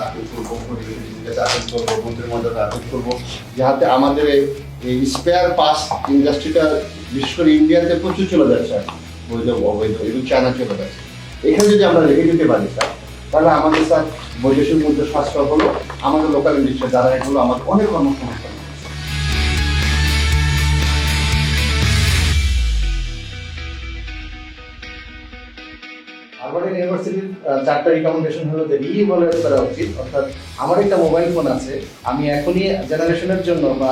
Appeal করবো, পরিবেশের কাছে আপিল করবো, মন্ত্রিমণ্ডলে আপিল করবো, যাতে আমাদের এই স্পেয়ার পার্টস ইন্ডাস্ট্রিটা বিশেষ করে ইন্ডিয়াতে প্রচুর চলে যাচ্ছে, বৈধ অবৈধ এবং চায়না চলে যাচ্ছে। এখানে যদি আমরা রেখে দিতে পারি স্যার, তাহলে আমাদের স্যার বৈদেশিক মুদ্রা সাশ্রয় হলো, আমাদের লোকাল ইন্ডাস্ট্রি দ্বারা এগুলো আমাদের অনেক কর্মসংস্থান। হার্ভার্ড ইউনিভার্সিটির 4টা রিকমেন্ডেশন হলো যে রিইভালুয়েট করা উচিত। অর্থাৎ আমার একটা মোবাইল ফোন আছে, আমি এখনই জেনারেশনের জন্য বা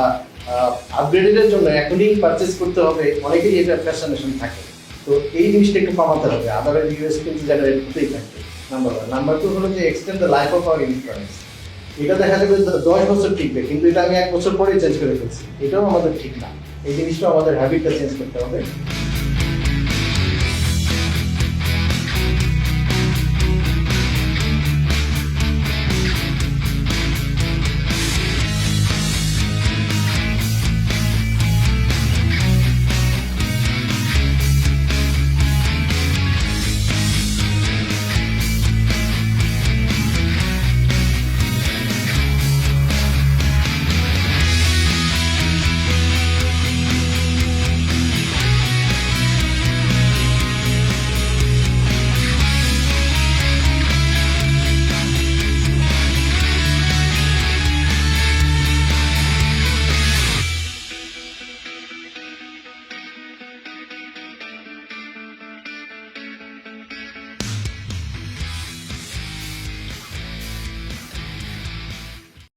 আপগ্রেডের জন্য এখনই পারচেস করতে হবে, অনেকেরই এটা ফ্যাশনেশন থাকে। তো এই জিনিসটা একটু কমাতে হবে, আদারওয়াইজ ইউএস কিন্তু জেনারেট করতেই থাকবে। নাম্বার 1। নাম্বার 2 হলো যে extend the life of our insurance. এটা দেখা যাবে 10 বছর টিকবে, কিন্তু এটা আমি 1 বছর পরেই চেঞ্জ করে ফেলছি, এটাও আমাদের ঠিক না। এই জিনিসটা আমাদের হ্যাবিটটা চেঞ্জ করতে হবে।